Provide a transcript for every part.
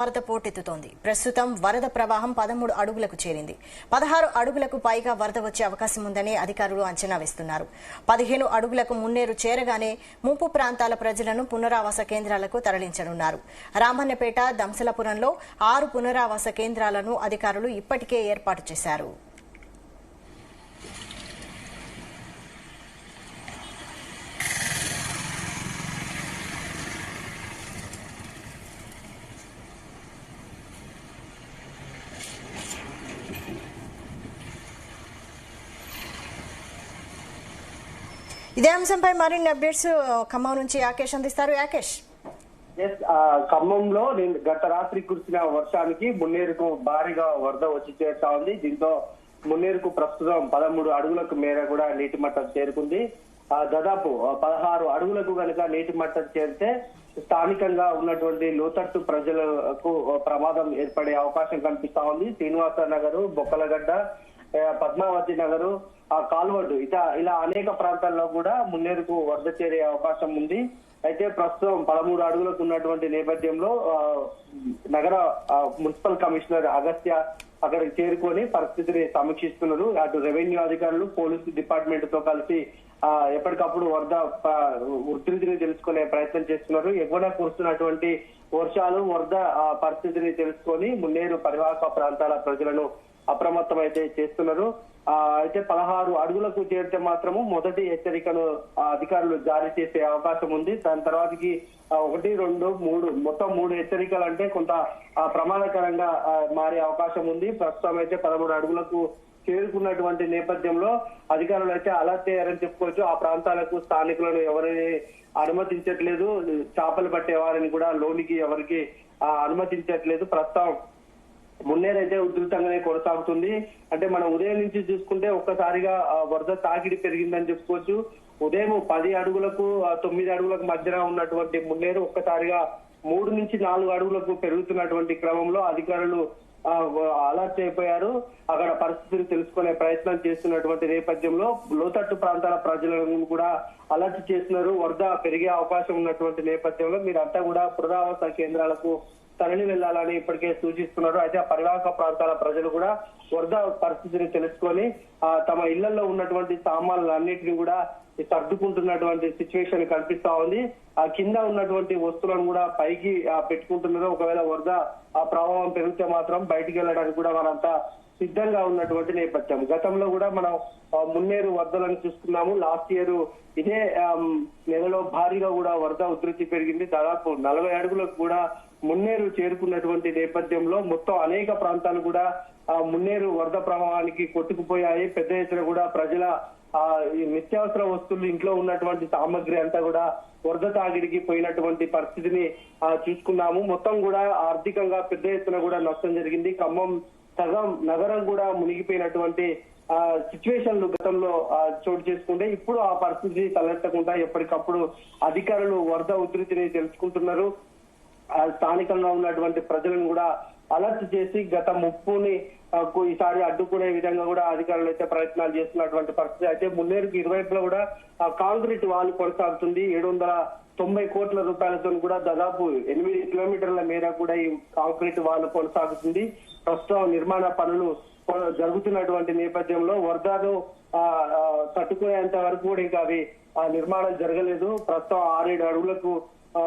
వరద పోటెత్తుతోంది. ప్రస్తుతం వరద ప్రవాహం 13 అడుగులకు చేరింది. 16 అడుగులకు పైగా వరద వచ్చే అవకాశం ఉందని అధికారులు అంచనా వేస్తున్నారు. 15 అడుగులకు మున్నేరు చేరగానే ముంపు ప్రాంతాల ప్రజలను పునరావాస కేంద్రాలకు తరలించనున్నారు. రామన్నపేట, దంసలపురంలో 6 పునరావాస కేంద్రాలను అధికారులు ఇప్పటికే ఏర్పాటు చేశారు. ఇదే అంశంపై మరిన్ని అప్డేట్స్ ఖమ్మం నుంచి యాకేష్ అందిస్తారు. యాకేష్, ఖమ్మంలో గత రాత్రి కురిసిన వర్షానికి మున్నేరుకు భారీగా వరద వచ్చి చేరుతా ఉంది. దీంతో మున్నేరుకు ప్రస్తుతం 13 అడుగులకు మేర కూడా నీటి మట్టం చేరుకుంది. దాదాపు 16 అడుగులకు కనుక నీటి మట్టం చేరితే స్థానికంగా ఉన్నటువంటి లోతట్టు ప్రజలకు ప్రమాదం ఏర్పడే అవకాశం కనిపిస్తా ఉంది. శ్రీనివాస నగరు, బొక్కలగడ్డ, పద్మావతి నగరు, ఆ కాల్వడ్డు ఇలా అనేక ప్రాంతాల్లో కూడా మున్నేరుకు వరద చేరే అవకాశం ఉంది. అయితే ప్రస్తుతం 13 అడుగులకు ఉన్నటువంటి నేపథ్యంలో నగర మున్సిపల్ కమిషనర్ అగస్త్య అక్కడికి చేరుకొని పరిస్థితిని సమీక్షిస్తున్నారు. అటు రెవెన్యూ అధికారులు, పోలీసు డిపార్ట్మెంట్ తో కలిసి ఎప్పటికప్పుడు వరద ఉధృతిని తెలుసుకునే ప్రయత్నం చేస్తున్నారు. ఎగువన కురుస్తున్నటువంటి వర్షాలు, వరద పరిస్థితిని తెలుసుకొని మున్నేరు పరివాహక ప్రాంతాల ప్రజలను అప్రమత్తం అయితే చేస్తున్నారు. అయితే 16 అడుగులకు చేరితే మాత్రము మొదటి హెచ్చరికను అధికారులు జారీ చేసే అవకాశం ఉంది. దాని తర్వాతకి 1, 2, 3 మొత్తం 3 హెచ్చరికలు అంటే కొంత ప్రమాదకరంగా మారే అవకాశం ఉంది. ప్రస్తుతం అయితే 13 అడుగులకు చేరుకున్నటువంటి నేపథ్యంలో అధికారులు అయితే అలర్ట్ అయ్యారని చెప్పుకోవచ్చు. ఆ ప్రాంతాలకు స్థానికులను ఎవరిని అనుమతించట్లేదు. చేపలు పట్టే వారిని కూడా లోనికి ఎవరికి అనుమతించట్లేదు. ప్రస్తుతం మున్నేరైతే ఉధృతంగానే కొనసాగుతుంది. అంటే మనం ఉదయం నుంచి చూసుకుంటే ఒక్కసారిగా వరద తాకిడి పెరిగిందని చెప్పుకోవచ్చు. ఉదయం 10 అడుగులకు 9 అడుగులకు మధ్యన ఉన్నటువంటి మున్నేరు ఒక్కసారిగా 3 నుంచి 4 అడుగులకు పెరుగుతున్నటువంటి క్రమంలో అధికారులు అలర్ట్ అయిపోయారు. అక్కడ పరిస్థితిని తెలుసుకునే ప్రయత్నం చేస్తున్నటువంటి నేపథ్యంలో లోతట్టు ప్రాంతాల ప్రజలను కూడా అలర్ట్ చేస్తున్నారు. వరద పెరిగే అవకాశం ఉన్నటువంటి నేపథ్యంలో మీరంతా కూడా పునరావాస కేంద్రాలకు తరలి వెళ్లాలని ఇప్పటికే సూచిస్తున్నారు. అయితే ఆ పరివాహక ప్రాంతాల ప్రజలు కూడా వరద పరిస్థితిని తెలుసుకొని తమ ఇళ్లలో ఉన్నటువంటి సామాన్లు అన్నింటినీ కూడా సర్దుకుంటున్నటువంటి సిచ్యువేషన్ కనిపిస్తా ఉంది. ఆ కింద ఉన్నటువంటి వస్తువులను కూడా పైకి పెట్టుకుంటున్నారు. ఒకవేళ వరద ప్రభావం పెరిగితే మాత్రం బయటికి వెళ్ళడానికి కూడా వారంతా సిద్ధంగా ఉన్నటువంటి నేపథ్యం. గతంలో కూడా మనం మున్నేరు వరదలను చూసుకున్నాము. లాస్ట్ ఇయర్ ఇదే నెలలో భారీగా కూడా వరద ఉధృతి పెరిగింది. దాదాపు 40 అడుగులకు కూడా మున్నేరు చేరుకున్నటువంటి నేపథ్యంలో మొత్తం అనేక ప్రాంతాలు కూడా మున్నేరు వరద ప్రభావానికి కొట్టుకుపోయాయి. పెద్ద ఎత్తున కూడా ప్రజల నిత్యావసర వస్తువులు, ఇంట్లో ఉన్నటువంటి సామగ్రి అంతా కూడా వరద తాగిడికి పోయినటువంటి పరిస్థితిని చూసుకున్నాము. మొత్తం కూడా ఆర్థికంగా పెద్ద ఎత్తున కూడా నష్టం జరిగింది. ఖమ్మం సగం నగరం కూడా మునిగిపోయినటువంటి సిచ్యువేషన్లు గతంలో చోటు చేసుకుంటే ఇప్పుడు ఆ పరిస్థితి తలెత్తకుండా ఎప్పటికప్పుడు అధికారులు వరద ఉధృతిని తెలుసుకుంటున్నారు. స్థానికంగా ఉన్నటువంటి ప్రజలను కూడా అలర్ట్ చేసి గత ముప్పుని ఈసారి అడ్డుకునే విధంగా కూడా అధికారులు అయితే ప్రయత్నాలు చేస్తున్నటువంటి పరిస్థితి. అయితే మున్నేరుకి ఇరువైపులా కూడా కాంక్రీట్ వాల్ కొనసాగుతుంది. 790 కోట్ల రూపాయలతో కూడా దాదాపు 8 కిలోమీటర్ల మేర కూడా ఈ కాంక్రీట్ వాల్ కొనసాగుతుంది. ప్రస్తుతం నిర్మాణ పనులు జరుగుతున్నటువంటి నేపథ్యంలో వరదను తట్టుకునేంత వరకు కూడా ఇంకా అవి నిర్మాణం జరగలేదు. ప్రస్తుతం 6-7 అడుగులకు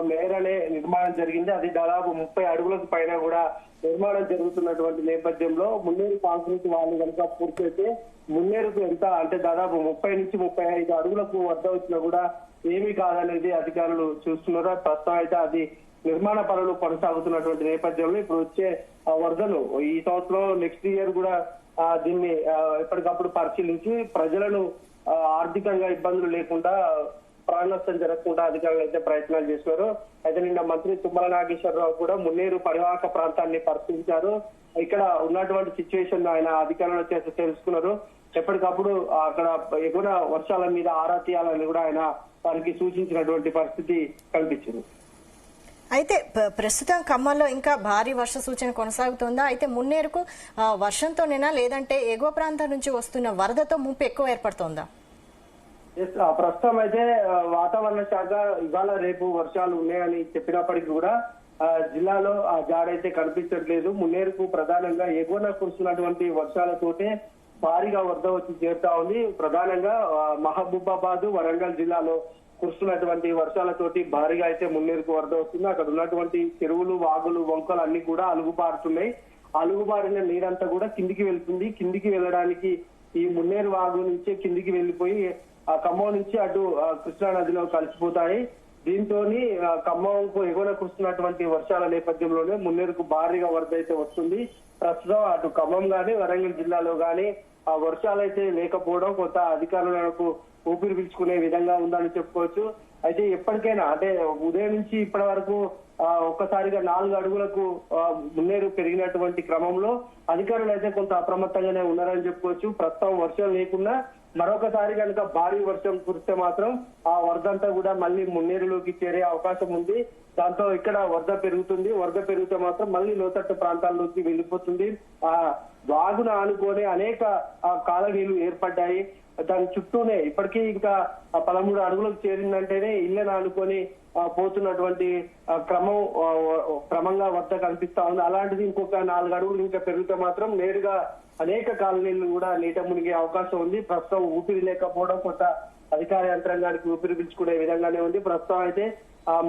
మేరనే నిర్మాణం జరిగింది. అది దాదాపు 30 అడుగులకు పైన కూడా నిర్మాణం జరుగుతున్నటువంటి నేపథ్యంలో మున్నేరు కాంక్రీట్ వాళ్ళు కనుక పూర్తయితే మున్నేరుకు ఎంత అంటే దాదాపు 30 నుంచి 35 అడుగులకు వరద వచ్చినా కూడా ఏమీ కాదనేది అధికారులు చూస్తున్నారు. ప్రస్తుతం అయితే అది నిర్మాణ పనులు కొనసాగుతున్నటువంటి నేపథ్యంలో ఇప్పుడు వచ్చే వరదలు ఈ సంవత్సరం నెక్స్ట్ ఇయర్ కూడా దీన్ని ఎప్పటికప్పుడు పరిశీలించి ప్రజలను ఆర్థికంగా ఇబ్బందులు లేకుండా, ప్రాణ నష్టం జరగకుండా అధికారులు అయితే ప్రయత్నాలు చేస్తున్నారు. అయితే నిన్న మంత్రి తుమ్మల నాగేశ్వరరావు కూడా మున్నేరు పరివాహక ప్రాంతాన్ని పరిశీలించారు. ఇక్కడ ఉన్నటువంటి సిచ్యువేషన్ ఆయన అధికారుల చేత తెలుసుకున్నారు. ఎప్పటికప్పుడు అక్కడ ఎగువ వర్షాల మీద ఆరా తీయాలని కూడా ఆయన వారికి సూచించినటువంటి పరిస్థితి కనిపించింది. అయితే ప్రస్తుతం ఖమ్మంలో ఇంకా భారీ వర్ష సూచన కొనసాగుతోందా? అయితే మున్నేరుకు వర్షంతోనేనా లేదంటే ఎగువ ప్రాంతం నుంచి వస్తున్న వరదతో ముప్పు ఎక్కువ ఏర్పడుతోందా? ప్రస్తుతం అయితే వాతావరణ శాఖ ఇవాళ రేపు వర్షాలు ఉన్నాయని చెప్పినప్పటికీ కూడా జిల్లాలో ఆ జాడైతే కనిపించట్లేదు. మున్నేరుకు ప్రధానంగా ఎగువన కురుస్తున్నటువంటి వర్షాలతోటే భారీగా వరద వచ్చి చేరుతా ఉంది. ప్రధానంగా మహబూబాబాద్, వరంగల్ జిల్లాలో కురుస్తున్నటువంటి వర్షాలతోటి భారీగా అయితే మున్నేరుకు వరద వస్తుంది. అక్కడ ఉన్నటువంటి చెరువులు, వాగులు, వంకలు అన్ని కూడా అలుగుబారుతున్నాయి. అలుగుబారిన నీరంతా కూడా కిందికి వెళ్తుంది. కిందికి వెళ్ళడానికి ఈ మున్నేరు వాగు నుంచి కిందికి వెళ్లిపోయి ఆ ఖమ్మం నుంచి అటు కృష్ణా నదిలో కలిసిపోతాయి. దీంతో ఖమ్మంకు ఎగువన కురుస్తున్నటువంటి వర్షాల నేపథ్యంలోనే మున్నేరుకు భారీగా వరద అయితే వస్తుంది. ప్రస్తుతం అటు ఖమ్మం గానీ, వరంగల్ జిల్లాలో గానీ ఆ వర్షాలైతే లేకపోవడం కొంత అధికారులకు ఊపిరి పీల్చుకునే విధంగా ఉందని చెప్పుకోవచ్చు. అయితే ఎప్పటికైనా అంటే ఉదయం నుంచి ఇప్పటి వరకు ఒక్కసారిగా 4 అడుగులకు మున్నేరు పెరిగినటువంటి క్రమంలో అధికారులు అయితే కొంత అప్రమత్తంగానే ఉన్నారని చెప్పుకోవచ్చు. ప్రస్తుతం వర్షం లేకుండా మరొకసారి కనుక భారీ వర్షం కురిస్తే మాత్రం ఆ వరద అంతా కూడా మళ్ళీ మున్నేరులోకి చేరే అవకాశం ఉంది. దాంతో ఇక్కడ వరద పెరుగుతుంది. వరద పెరిగితే మాత్రం మళ్ళీ లోతట్టు ప్రాంతాల్లోకి వెళ్ళిపోతుంది. ఆ వాగును ఆనుకొని అనేక కాలనీలు ఏర్పడ్డాయి. దాని చుట్టూనే ఇప్పటికీ ఇంకా 13 అడుగులకు చేరిందంటేనే ఇళ్లను ఆనుకొని పోతున్నటువంటి క్రమంగా వరద కనిపిస్తా ఉంది. అలాంటిది ఇంకొక 4 అడుగులు ఇంకా పెరిగితే మాత్రం నేరుగా అనేక కాలనీలు కూడా నీట మునిగే అవకాశం ఉంది. ప్రస్తుతం ఊపిరి లేకపోవడం కొంత అధికార యంత్రాంగానికి ఊపిరి పీల్చుకునే విధంగానే ఉంది. ప్రస్తుతం అయితే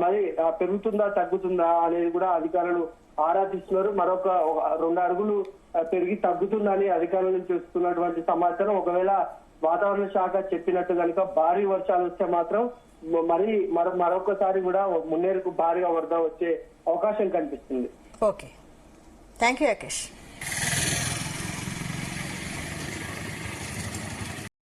మరి పెరుగుతుందా తగ్గుతుందా అనేది కూడా అధికారులు ఆరా తీస్తున్నారు. మరొక 2 అడుగులు పెరిగి తగ్గుతుందని అధికారుల నుంచి వస్తున్నటువంటి సమాచారం. ఒకవేళ వాతావరణ శాఖ చెప్పినట్టు కనుక భారీ వర్షాలు వస్తే మాత్రం మరొకసారి కూడా మున్నేరుకు భారీగా వరద వచ్చే అవకాశం కనిపిస్తుంది. Okay, thank you Rakesh.